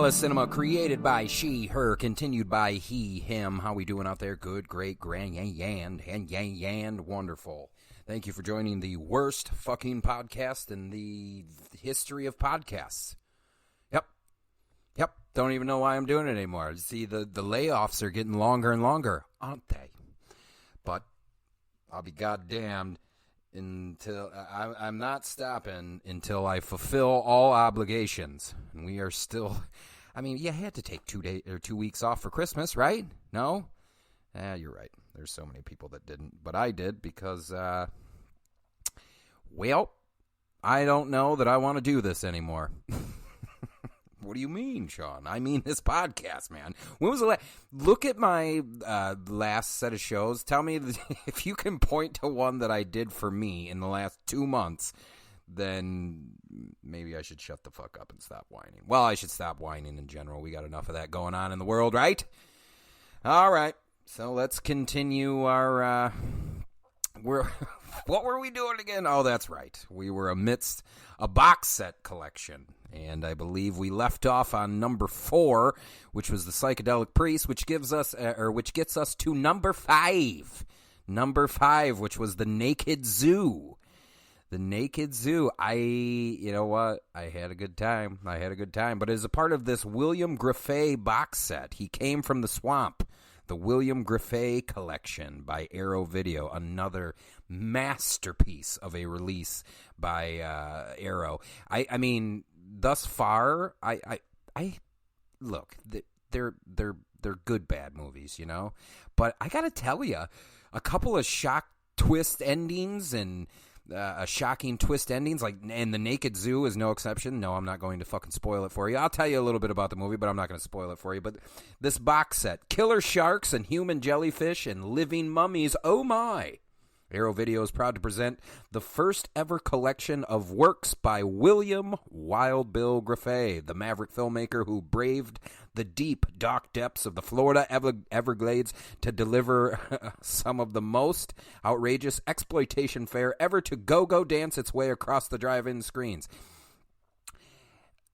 style of cinema created by she, her, continued by he, him. How we doing out there? Good, great, grand, and wonderful. Thank you for joining the worst fucking podcast in the history of podcasts. Yep. Don't even know why I'm doing it anymore. See, the layoffs are getting longer and longer, aren't they? But I'll be goddamned until I'm not stopping until I fulfill all obligations. And we are still, I mean, you had to take 2 weeks off for Christmas, right? No? You're right. There's so many people that didn't, but I did because, well, I don't know that I want to do this anymore. What do you mean, Sean? I mean this podcast, man. When was the last? Look at my last set of shows. Tell me if you can point to one that I did for me in the last 2 months, then maybe I should shut the fuck up and stop whining. Well, I should stop whining in general. We got enough of that going on in the world, right? All right. So let's continue our... What were we doing again? Oh, that's right. We were amidst a box set collection. And I believe we left off on number 4, which was the Psychedelic Priest, which gets us to number 5. Number 5, which was the Naked Zoo. The Naked Zoo. You know what? I had a good time. But as a part of this William Grefe box set, he came from the swamp. The William Grefe collection by Arrow Video, another masterpiece of a release by Arrow. I mean, thus far, I look, they're good bad movies, you know. But I gotta tell you, a couple of shock twist endings and shocking twist endings, and The Naked Zoo is no exception. No, I'm not going to fucking spoil it for you. I'll tell you a little bit about the movie, but I'm not going to spoil it for you. But this box set, killer sharks and human jellyfish and living mummies, oh my. Arrow Video is proud to present the first ever collection of works by William Wild Bill Grefe, the maverick filmmaker who braved the deep, dark depths of the Florida Everglades to deliver some of the most outrageous exploitation fare ever to go-go dance its way across the drive-in screens.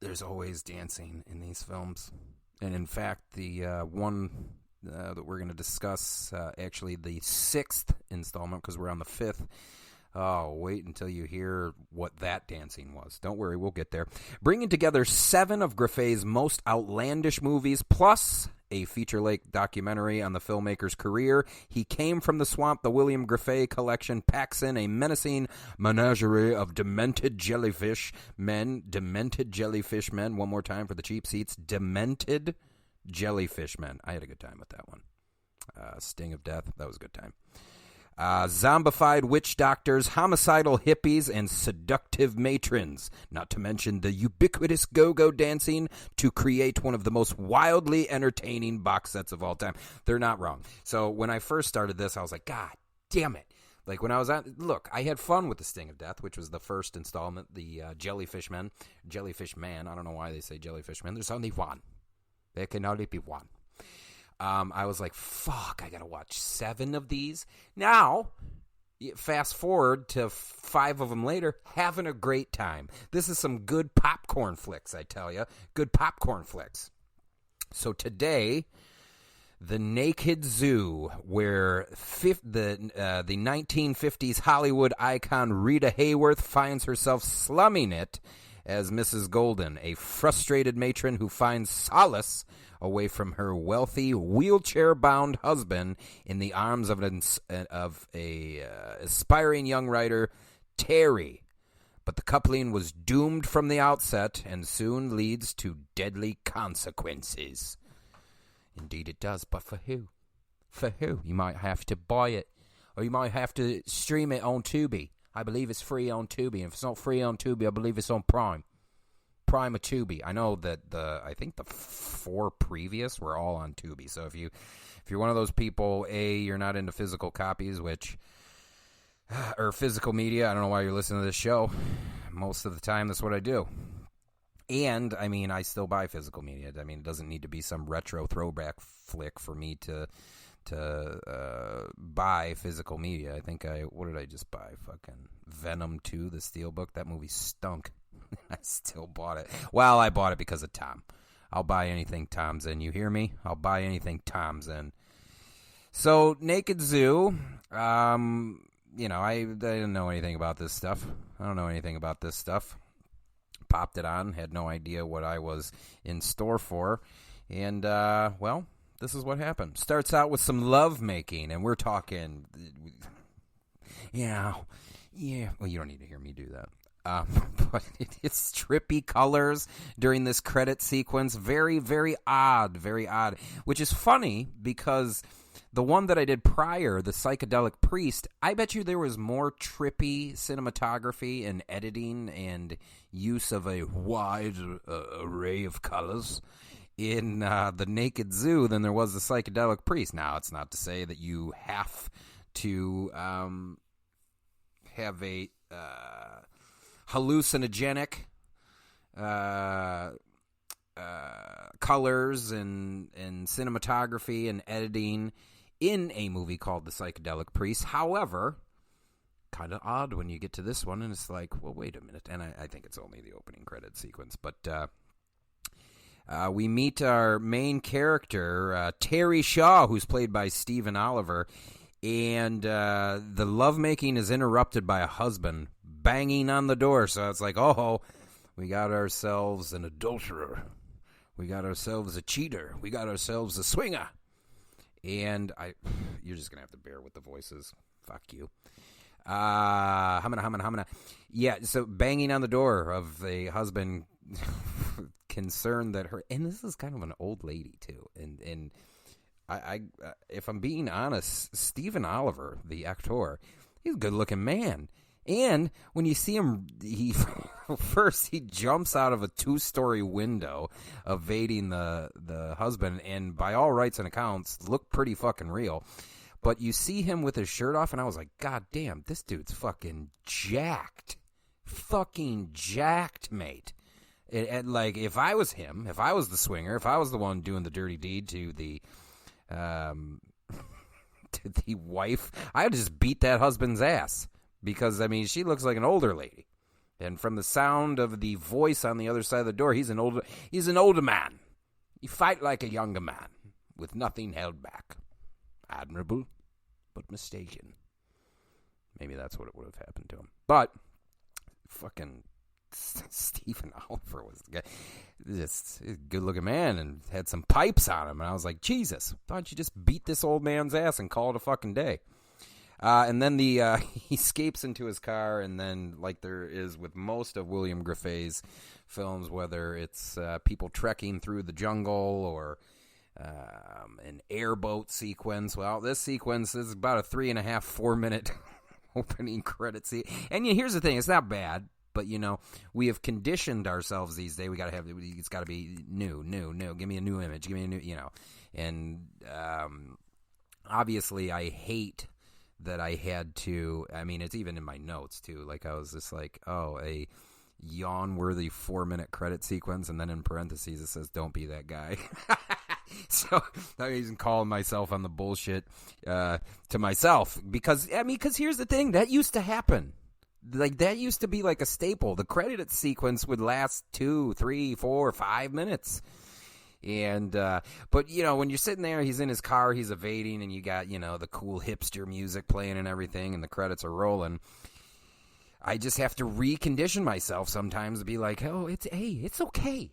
There's always dancing in these films. And in fact, the one... that we're going to discuss, actually the 6th installment, because we're on the 5th. Oh, wait until you hear what that dancing was. Don't worry, we'll get there. Bringing together 7 of Grefe's most outlandish movies, plus a feature-length documentary on the filmmaker's career. He Came from the Swamp. The William Grefe collection packs in a menacing menagerie of demented jellyfish men. One more time for the cheap seats. Demented Jellyfish Men. I had a good time with that one. Sting of Death. That was a good time. Zombified witch doctors, homicidal hippies, and seductive matrons. Not to mention the ubiquitous go-go dancing to create one of the most wildly entertaining box sets of all time. They're not wrong. So when I first started this, I was like, God damn it. Like when I was look, I had fun with the Sting of Death, which was the first installment, the Jellyfish Man. I don't know why they say Jellyfish Man. There's only one. There can only be one. I was like, fuck, I got to watch 7 of these. Now, fast forward to 5 of them later, having a great time. This is some good popcorn flicks, I tell you. Good popcorn flicks. So today, The Naked Zoo, where the 1950s Hollywood icon Rita Hayworth finds herself slumming it as Mrs. Golden, a frustrated matron who finds solace away from her wealthy, wheelchair-bound husband in the arms of an aspiring young writer, Terry. But the coupling was doomed from the outset and soon leads to deadly consequences. Indeed it does, but for who? For who? You might have to buy it, or you might have to stream it on Tubi. I believe it's free on Tubi. And if it's not free on Tubi, I believe it's on Prime. Prime of Tubi. I know that I think the 4 previous were all on Tubi. So if you're one of those people, you're not into physical copies, or physical media. I don't know why you're listening to this show. Most of the time, that's what I do. And, I mean, I still buy physical media. I mean, it doesn't need to be some retro throwback flick for me to buy physical media. I think what did I just buy? Fucking Venom 2, the Steelbook. That movie stunk. I still bought it. Well, I bought it because of Tom. I'll buy anything Tom's in. You hear me? I'll buy anything Tom's in. So, Naked Zoo, I didn't know anything about this stuff. I don't know anything about this stuff. Popped it on, had no idea what I was in store for. And, this is what happened. Starts out with some love making, and we're talking, well, you don't need to hear me do that. But it's trippy colors during this credit sequence. Very, very odd, which is funny because the one that I did prior, the Psychedelic Priest, I bet you there was more trippy cinematography and editing and use of a wide array of colors in the Naked Zoo than there was the Psychedelic Priest. Now, it's not to say that you have to have a hallucinogenic colors and cinematography and editing in a movie called The Psychedelic Priest. However, kind of odd when you get to this one, and it's like, well, wait a minute. And I think it's only the opening credit sequence. But we meet our main character, Terry Shaw, who's played by Stephen Oliver. And the lovemaking is interrupted by a husband banging on the door. So it's like, oh, we got ourselves an adulterer. We got ourselves a cheater. We got ourselves a swinger. And you're just going to have to bear with the voices. Fuck you. Hamana. Yeah, so banging on the door of a husband concerned that her, and this is kind of an old lady too. And I if I'm being honest, Stephen Oliver, the actor, he's a good-looking man. And when you see him, he jumps out of a 2-story window, evading the husband, and by all rights and accounts, looked pretty fucking real. But you see him with his shirt off, and I was like, God damn, this dude's fucking jacked. Fucking jacked, mate. And like, if I was him, if I was the swinger, if I was the one doing the dirty deed to the wife, I'd just beat that husband's ass. Because, I mean, she looks like an older lady. And from the sound of the voice on the other side of the door, he's an older man. You fight like a younger man, with nothing held back. Admirable, but mistaken. Maybe that's what it would have happened to him. But, fucking Stephen Oliver was the guy. Just a good-looking man and had some pipes on him. And I was like, Jesus, why don't you just beat this old man's ass and call it a fucking day? And then he escapes into his car, and then, like there is with most of William Grefe's films, whether it's people trekking through the jungle or an airboat sequence. Well, this sequence is about a 3.5-4 minute opening credit scene. And here's the thing, it's not bad, but we have conditioned ourselves these days. It's got to be new. Give me a new image. Give me a new, And obviously, I hate that I had to, I mean, it's even in my notes, too. Like, I was just like, oh, a yawn-worthy 4-minute credit sequence, and then in parentheses it says, don't be that guy. So, I'm even calling myself on the bullshit to myself. Because here's the thing, that used to happen. Like, that used to be like a staple. The credit sequence would last 2, 3, 4, 5 minutes. And, but, when you're sitting there, he's in his car, he's evading, and you got, the cool hipster music playing and everything, and the credits are rolling. I just have to recondition myself sometimes to be like, oh, it's okay.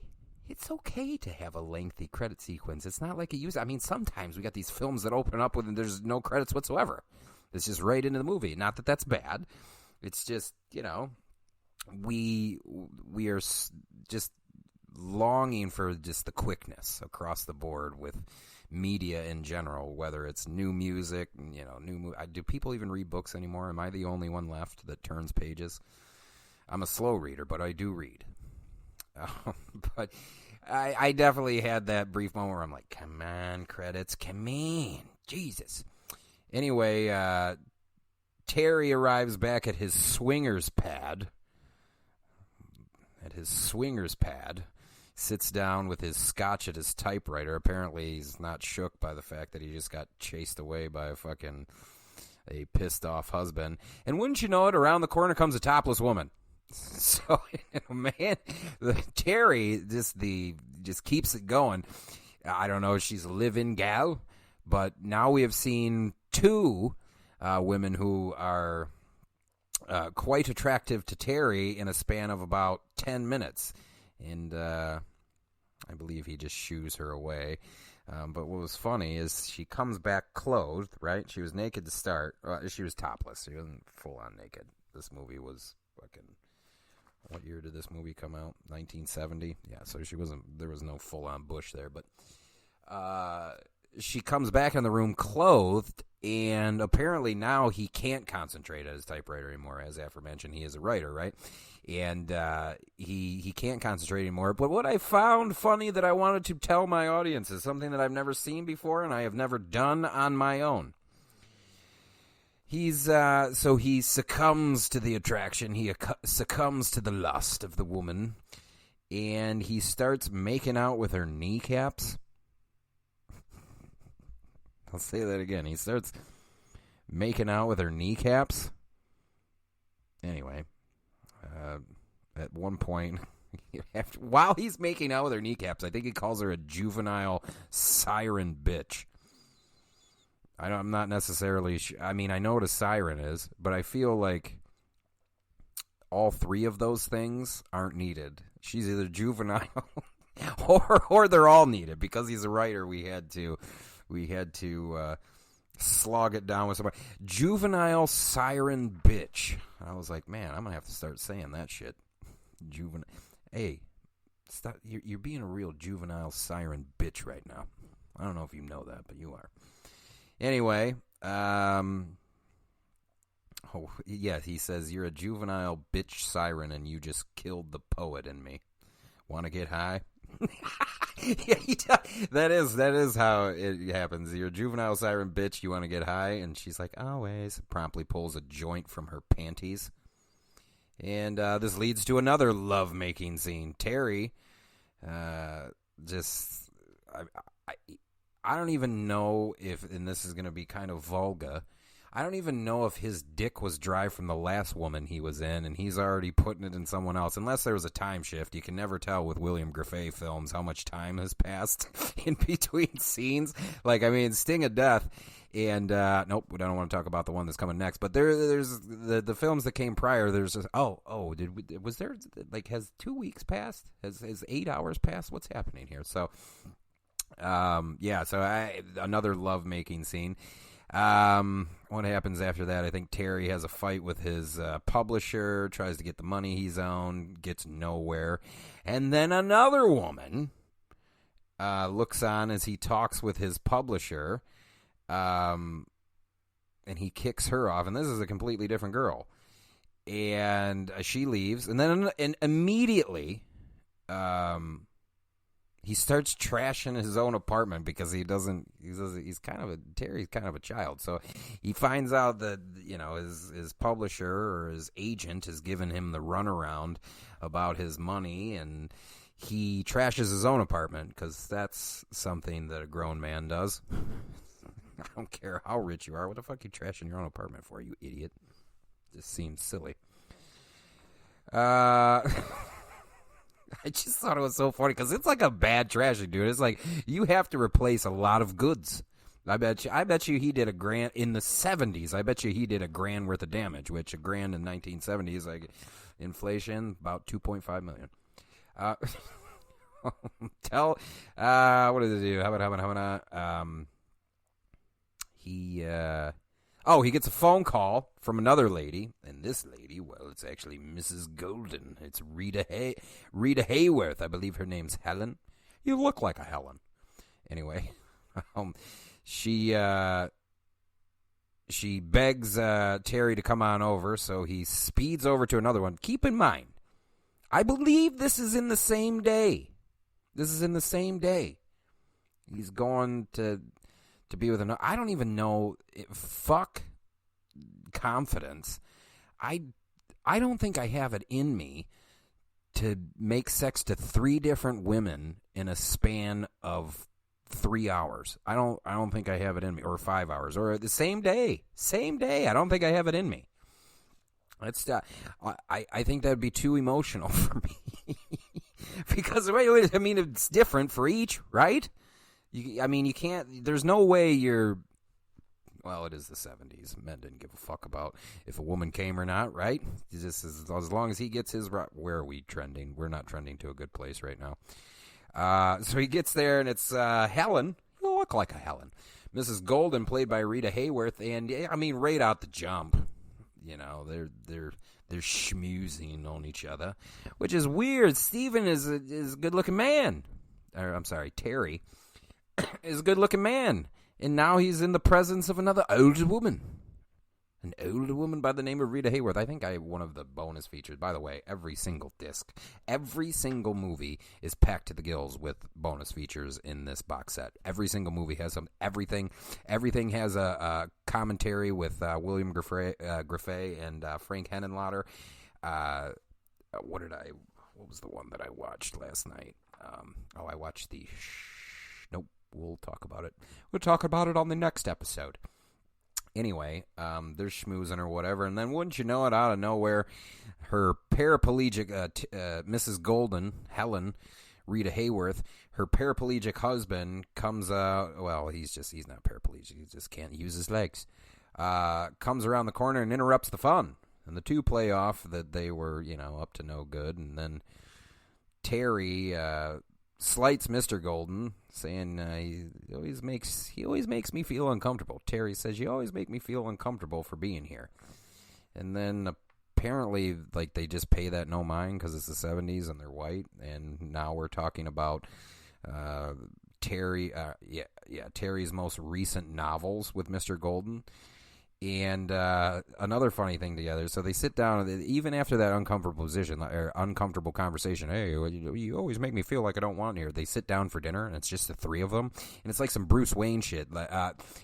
It's okay to have a lengthy credit sequence. It's not like sometimes we got these films that open up with, and there's no credits whatsoever. It's just right into the movie. Not that that's bad. It's just, we are just longing for just the quickness across the board with media in general, whether it's new music, do people even read books anymore? Am I the only one left that turns pages? I'm a slow reader, but I do read. But I definitely had that brief moment where I'm like, come on, credits, come on, Jesus. Anyway, Terry arrives back at his swingers pad. Sits down with his scotch at his typewriter. Apparently, he's not shook by the fact that he just got chased away by a pissed-off husband. And wouldn't you know it, around the corner comes a topless woman. So, man, Terry just keeps it going. I don't know if she's a live-in gal, but now we have seen two women who are quite attractive to Terry in a span of about 10 minutes. And I believe he just shoos her away. But what was funny is she comes back clothed, right? She was naked to start. She was topless. She wasn't full-on naked. This movie was fucking... What year did this movie come out? 1970? Yeah, so she wasn't... There was no full-on bush there, but... she comes back in the room clothed, and apparently now he can't concentrate at his typewriter anymore. As aforementioned, he is a writer, right? And he can't concentrate anymore. But what I found funny that I wanted to tell my audience is something that I've never seen before and I have never done on my own. So he succumbs to the attraction. He succumbs to the lust of the woman, and he starts making out with her kneecaps. I'll say that again. He starts making out with her kneecaps. Anyway, at one point, while he's making out with her kneecaps, I think he calls her a juvenile siren bitch. I'm not necessarily... I mean, I know what a siren is, but I feel like all three of those things aren't needed. She's either juvenile or they're all needed. Because he's a writer, we had to slog it down with somebody. Juvenile siren bitch. I was like, man, I'm going to have to start saying that shit. Hey, stop. You're being a real juvenile siren bitch right now. I don't know if you know that, but you are. Anyway, he says, you're a juvenile bitch siren and you just killed the poet in me. Want to get high? Yeah, that is how it happens. You're a juvenile siren bitch, you want to get high, and she's like, always. Promptly pulls a joint from her panties. And this leads to another love-making scene. Terry, I don't even know if, and this is going to be kind of vulgar, I don't even know if his dick was dry from the last woman he was in, and he's already putting it in someone else. Unless there was a time shift. You can never tell with WIlliam Grefe films how much time has passed in between scenes. Like, I mean, Sting of Death, and, nope, we don't want to talk about the one that's coming next. But there's the films that came prior, there's just, was there, like, has 2 weeks passed? Has 8 hours passed? What's happening here? So... another love-making scene. What happens after that? I think Terry has a fight with his publisher, tries to get the money he's owed, gets nowhere. And then another woman looks on as he talks with his publisher, and he kicks her off. And this is a completely different girl. And she leaves, and then immediately... he starts trashing his own apartment because Terry's kind of a child. So he finds out that, his publisher or his agent has given him the runaround about his money, and he trashes his own apartment because that's something that a grown man does. I don't care how rich you are. What the fuck are you trashing your own apartment for, you idiot? Just seems silly. I just thought it was so funny because it's like a bad trashing, dude. It's like you have to replace a lot of goods. I bet you he did $1,000 in the 70s. I bet you he did $1,000 worth of damage, which $1,000 in 1970s, like inflation, about $2.5 million. What did it do? How about he gets a phone call from another lady, and this lady, well, it's actually Mrs. Golden. It's Rita Hayworth. I believe her name's Helen. You look like a Helen. Anyway, she begs Terry to come on over, so he speeds over to another one. Keep in mind, I believe this is in the same day. He's going to be with another. I don't even know. Fuck confidence. I don't think I have it in me to make sex to 3 different women in a span of 3 hours. I don't think I have it in me, or 5 hours, or the same day. I don't think I have it in me. It's I think that'd be too emotional for me. Because wait, I mean, it's different for each, right? You can't. There's no way you're. Well, it is the 70s. Men didn't give a fuck about if a woman came or not, right? Just as long as he gets his. Where are we trending? We're not trending to a good place right now. So he gets there, and it's Helen. You look like a Helen. Mrs. Golden, played by Rita Hayworth, and I mean, right out the jump, they're schmoozing on each other, which is weird. Steven is a good-looking man. Or, I'm sorry, Terry is a good-looking man. And now he's in the presence of another older woman. An older woman by the name of Rita Hayworth. I think I have one of the bonus features. By the way, every single disc, every single movie is packed to the gills with bonus features in this box set. Every single movie has some. Everything has a commentary with William Grefe and Frank Henenlotter. What was the one that I watched last night? I watched the... Nope, we'll talk about it. We'll talk about it on the next episode. Anyway, they're schmoozing or whatever, and then wouldn't you know it, out of nowhere, her paraplegic, Mrs. Golden, Helen, Rita Hayworth, her paraplegic husband comes, he's not paraplegic, he just can't use his legs, comes around the corner and interrupts the fun, and the two play off that they were, up to no good, and then Terry, slights Mr. Golden, saying he always makes me feel uncomfortable. Terry says, "You always make me feel uncomfortable for being here." And then apparently, they just pay that no mind because it's the 70s and they're white. And now we're talking about Terry's most recent novels with Mr. Golden. And another funny thing together. So they sit down, even after that uncomfortable conversation. Hey, you always make me feel like I don't want here. They sit down for dinner, and it's just the three of them, and it's like some Bruce Wayne shit.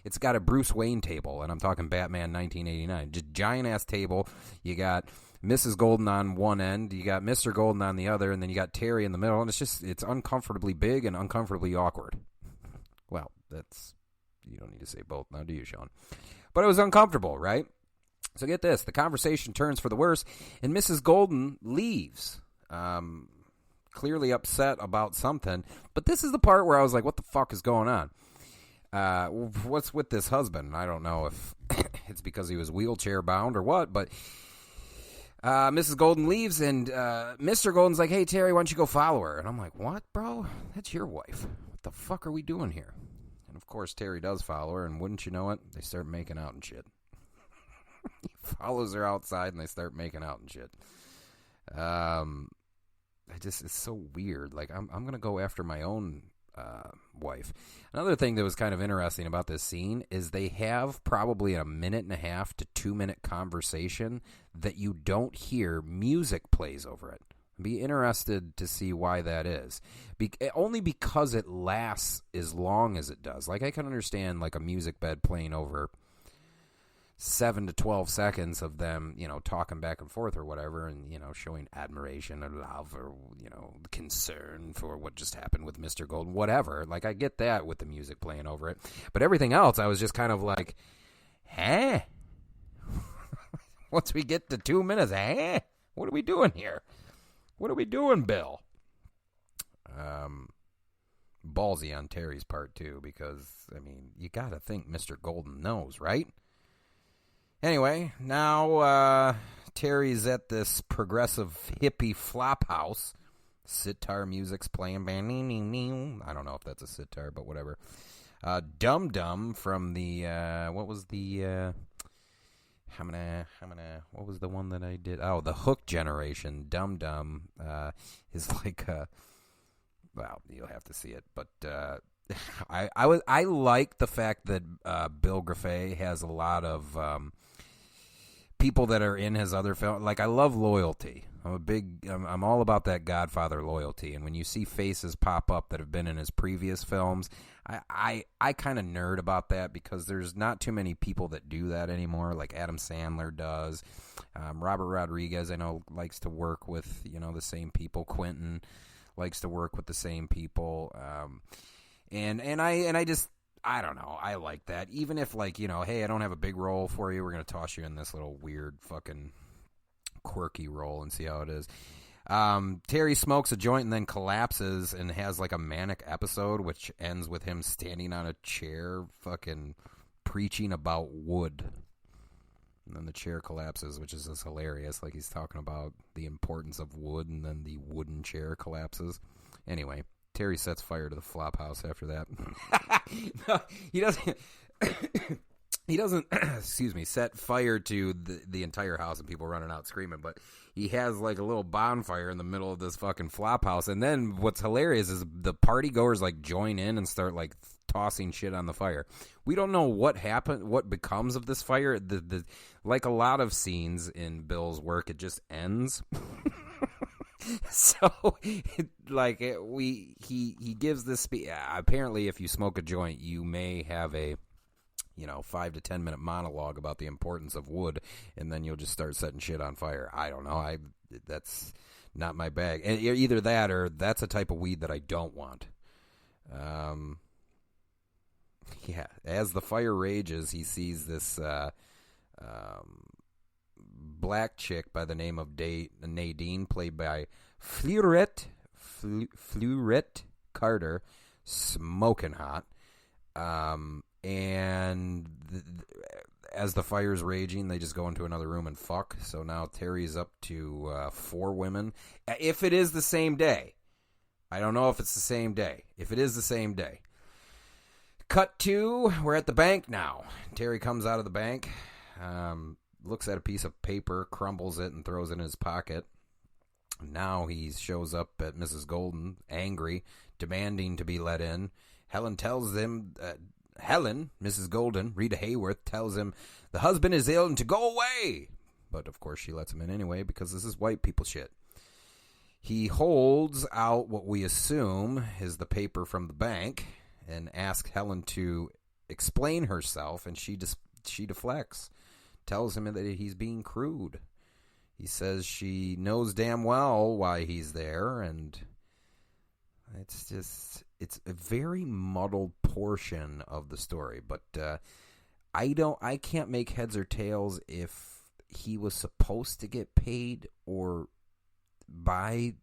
It's got a Bruce Wayne table, and I'm talking Batman 1989, just giant ass table. You got Mrs. Golden on one end, you got Mr. Golden on the other, and then you got Terry in the middle, and it's uncomfortably big and uncomfortably awkward. Well, you don't need to say both now, do you, Sean? But it was uncomfortable, right? So get this. The conversation turns for the worse, and Mrs. Golden leaves, clearly upset about something. But this is the part where I was like, what the fuck is going on? What's with this husband? I don't know if it's because he was wheelchair-bound or what, but Mrs. Golden leaves, and Mr. Golden's like, hey, Terry, why don't you go follow her? And I'm like, what, bro? That's your wife. What the fuck are we doing here? And, of course, Terry does follow her, and wouldn't you know it, they start making out and shit. He follows her outside, and they start making out and shit. It's so weird. Like, I'm going to go after my own wife. Another thing that was kind of interesting about this scene is they have probably a 1.5 to 2 minute conversation that you don't hear music plays over it. Be interested to see why that is. Only because it lasts as long as it does. Like, I can understand, like, a music bed playing over 7 to 12 seconds of them, talking back and forth or whatever, and, showing admiration or love or, concern for what just happened with Mr. Golden, whatever. Like, I get that with the music playing over it. But everything else, I was just kind of like, huh? Once we get to 2 minutes, huh? What are we doing here? What are we doing, Bill? Ballsy on Terry's part, too, because, you gotta think Mr. Golden knows, right? Anyway, now Terry's at this progressive hippie flop house. Sitar music's playing. I don't know if that's a sitar, but whatever. Dum Dum from the, what was the... what was the one that I did? Oh, the Hook generation. Dum Dum is like well, you'll have to see it, but I like the fact that Bill Grefe has a lot of people that are in his other film. Like, I love loyalty. I'm all about that Godfather loyalty, and when you see faces pop up that have been in his previous films, I kind of nerd about that because there's not too many people that do that anymore, like Adam Sandler does. Robert Rodriguez, I know, likes to work with, the same people. Quentin likes to work with the same people. And I don't know. I like that. Even if, like, hey, I don't have a big role for you. We're going to toss you in this little weird fucking quirky role and see how it is. Terry smokes a joint and then collapses and has like a manic episode, which ends with him standing on a chair fucking preaching about wood. And then the chair collapses, which is just hilarious. Like he's talking about the importance of wood, and then the wooden chair collapses. Anyway, Terry sets fire to the flop house after that. No, he doesn't. He doesn't, excuse me, set fire to the entire house and people running out screaming, but he has like a little bonfire in the middle of this fucking flop house. And then what's hilarious is the party goers like join in and start like tossing shit on the fire. We don't know what happened, what becomes of this fire. Like a lot of scenes in Bill's work, it just ends. So, he gives this speech. Apparently, if you smoke a joint, you may have a 5 to 10 minute monologue about the importance of wood, and then you'll just start setting shit on fire. I don't know. That's not my bag. And either that or that's a type of weed that I don't want. Yeah. As the fire rages, he sees this black chick by the name of Nadine, played by Fleurette Carter, smoking hot. And as the fire's raging, they just go into another room and fuck. So now Terry's up to 4 women. If it is the same day. I don't know if it's the same day. If it is the same day. Cut to, we're at the bank now. Terry comes out of the bank, looks at a piece of paper, crumbles it, and throws it in his pocket. Now he shows up at Mrs. Golden, angry, demanding to be let in. Helen tells him... Mrs. Golden, Rita Hayworth, tells him the husband is ill and to go away. But, of course, she lets him in anyway because this is white people shit. He holds out what we assume is the paper from the bank and asks Helen to explain herself, and she deflects, tells him that he's being crude. He says she knows damn well why he's there, and it's a very muddled portion of the story, but I can't make heads or tails if he was supposed to get paid or by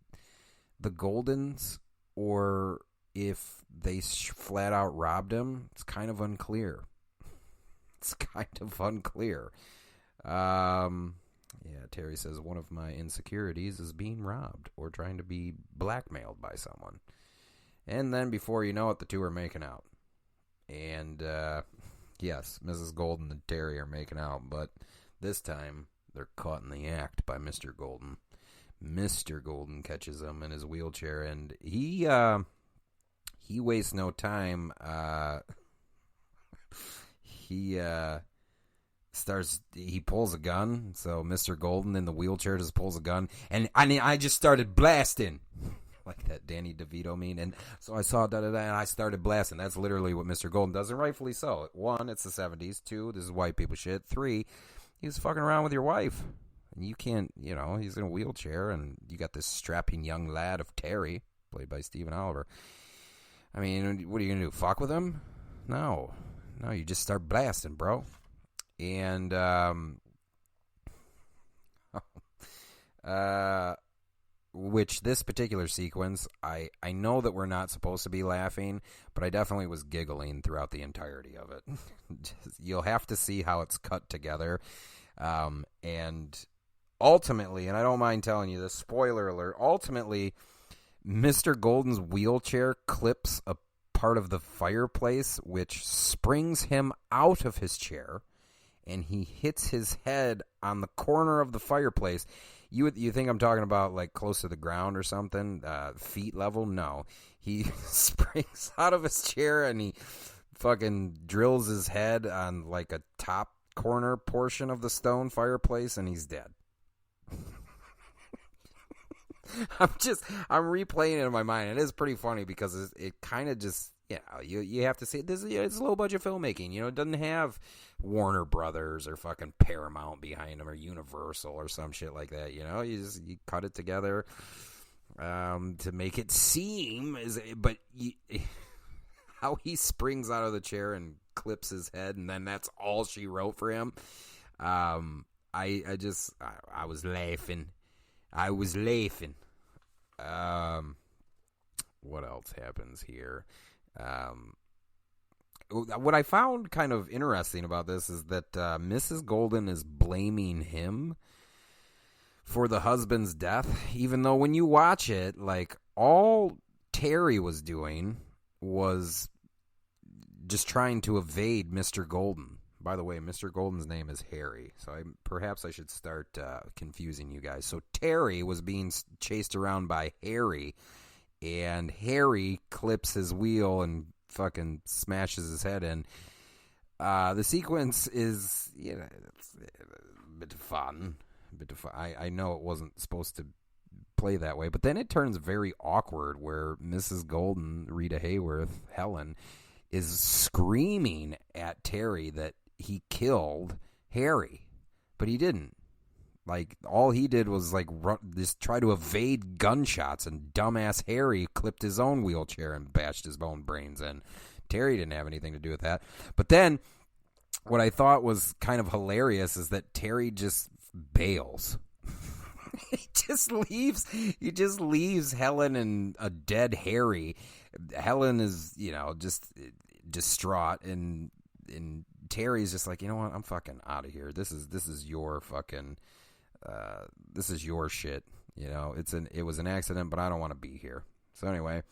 the Goldens or if they flat out robbed him. It's kind of unclear. Yeah, Terry says one of my insecurities is being robbed or trying to be blackmailed by someone. And then before you know it, the two are making out. And, yes, Mrs. Golden and Terry are making out, but this time they're caught in the act by Mr. Golden. Mr. Golden catches him in his wheelchair, and he wastes no time. He pulls a gun, so Mr. Golden in the wheelchair just pulls a gun, and I just started blasting. Like that Danny DeVito meme. And so I saw da-da-da, and I started blasting. That's literally what Mr. Golden does, and rightfully so. 1, it's the 70s. 2, this is white people shit. 3, he was fucking around with your wife. And you can't, he's in a wheelchair, and you got this strapping young lad of Terry, played by Stephen Oliver. I mean, what are you going to do, fuck with him? No, you just start blasting, bro. And, which this particular sequence, I know that we're not supposed to be laughing, but I definitely was giggling throughout the entirety of it. You'll have to see how it's cut together. And ultimately, and I don't mind telling you this, spoiler alert, ultimately, Mr. Golden's wheelchair clips a part of the fireplace, which springs him out of his chair, and he hits his head on the corner of the fireplace. You think I'm talking about like close to the ground or something, feet level? No. He springs out of his chair and he fucking drills his head on like a top corner portion of the stone fireplace, and he's dead. I'm replaying it in my mind. It is pretty funny because it kind of just, you have to see this. It's low budget filmmaking. It doesn't have Warner Brothers or fucking Paramount behind them or Universal or some shit like that. You cut it together to make it seem how he springs out of the chair and clips his head, and then that's all she wrote for him. I was laughing. I was laughing. What else happens here? What I found kind of interesting about this is that Mrs. Golden is blaming him for the husband's death, even though when you watch it, like, all Terry was doing was just trying to evade Mr. Golden. By the way, Mr. Golden's name is Harry, so perhaps I should start confusing you guys. So Terry was being chased around by Harry, and Harry clips his wheel and fucking smashes his head in. The sequence is, it's a bit fun. I know it wasn't supposed to play that way, but then it turns very awkward where Mrs. Golden, Rita Hayworth, Helen, is screaming at Terry that he killed Harry, but he didn't. Like, all he did was, like, just try to evade gunshots, and dumbass Harry clipped his own wheelchair and bashed his own brains in. Terry didn't have anything to do with that. But then, what I thought was kind of hilarious is that Terry just bails. He just leaves Helen and a dead Harry. Helen is, just distraught, and Terry's just like, you know what, I'm fucking out of here. This is your fucking this is your shit. It was an accident, but I don't want to be here. So anyway,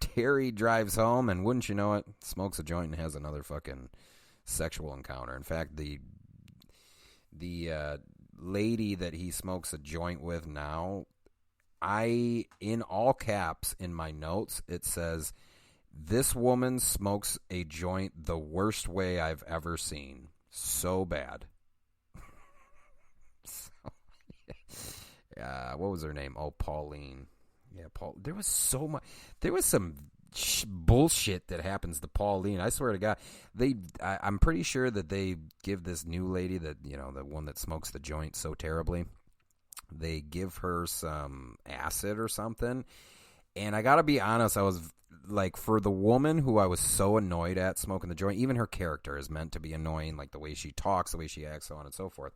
Terry drives home, and wouldn't you know it, smokes a joint and has another fucking sexual encounter. In fact, the lady that he smokes a joint with now, in all caps in my notes, it says, "This woman smokes a joint the worst way I've ever seen. So bad." What was her name? Oh, Pauline. Yeah, Paul. There was some bullshit that happens to Pauline. I swear to God, I'm pretty sure that they give this new lady that, the one that smokes the joint so terribly, they give her some acid or something. And I gotta be honest, I was like, for the woman who I was so annoyed at smoking the joint, even her character is meant to be annoying, like the way she talks, the way she acts, so on and so forth.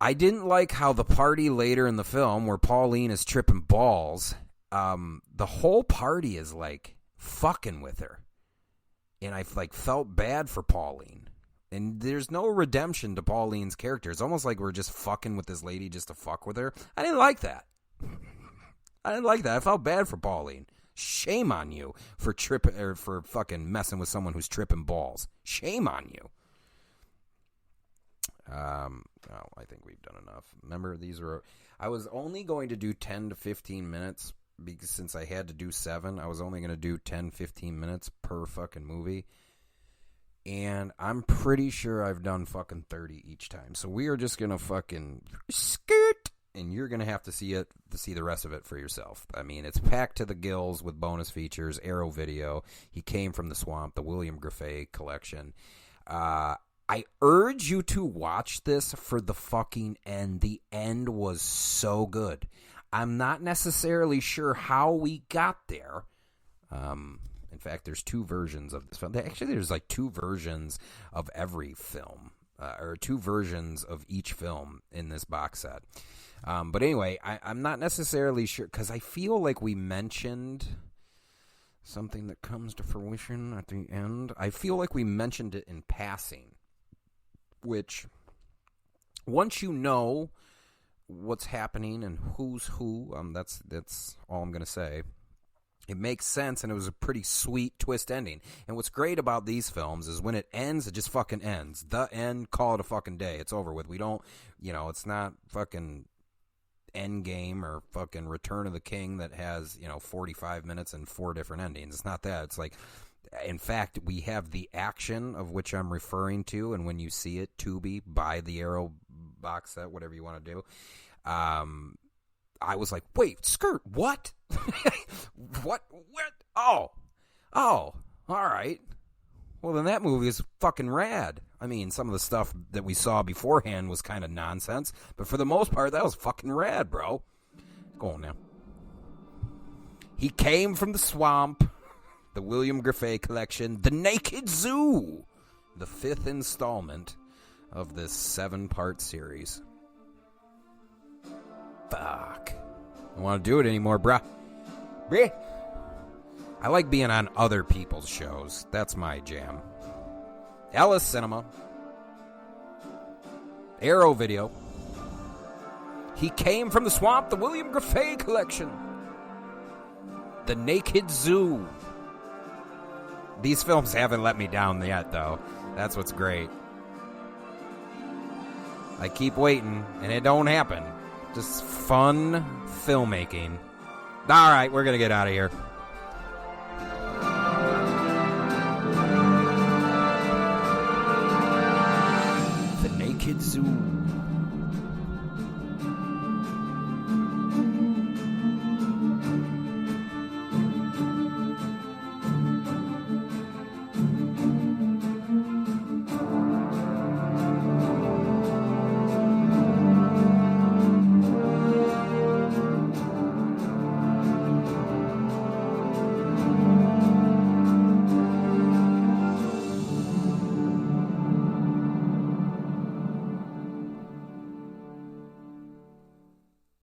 I didn't like how the party later in the film, where Pauline is tripping balls, the whole party is like fucking with her, and I felt bad for Pauline. And there's no redemption to Pauline's character. It's almost like we're just fucking with this lady just to fuck with her. I didn't like that. I felt bad for Pauline. Shame on you for for fucking messing with someone who's tripping balls. Shame on you. I think we've done enough. Remember, I was only going to do 10 to 15 minutes, because since I had to do 7, I was only going to do 10, 15 minutes per fucking movie. And I'm pretty sure I've done fucking 30 each time. So we are just going to fucking skirt, and you're going to have to see the rest of it for yourself. I mean, it's packed to the gills with bonus features, Arrow Video, He Came from the Swamp, the William Grefe collection. I urge you to watch this for the fucking end. The end was so good. I'm not necessarily sure how we got there. In fact, there's 2 versions of this film. Actually, there's like 2 versions of every film, or 2 versions of each film in this box set. But anyway, I'm not necessarily sure, because I feel like we mentioned something that comes to fruition at the end. I feel like we mentioned it in passing, which, once you know what's happening and who's who, that's all I'm going to say. It makes sense, and it was a pretty sweet twist ending. And what's great about these films is when it ends, it just fucking ends. The end, call it a fucking day. It's over with. We don't, it's not fucking Endgame or fucking Return of the King that has, 45 minutes and 4 different endings. It's not that. It's like, in fact, we have the action of which I'm referring to, and when you see it, Tubi, buy the Arrow box set, whatever you want to do. I was like, wait, skirt, what? What? Oh, all right. Well, then that movie is fucking rad. I mean, some of the stuff that we saw beforehand was kind of nonsense, but for the most part, that was fucking rad, bro. Go on now. He Came from the Swamp, the William Grefe collection, The Naked Zoo, the 5th installment of this 7-part series. Fuck. I don't want to do it anymore, bruh. Bruh. I like being on other people's shows. That's my jam. Ellis Cinema. Arrow Video. He Came from the Swamp, the WIlliam Grefe collection. The Naked Zoo. These films haven't let me down yet, though. That's what's great. I keep waiting, and it don't happen. Just fun filmmaking. All right, we're going to get out of here.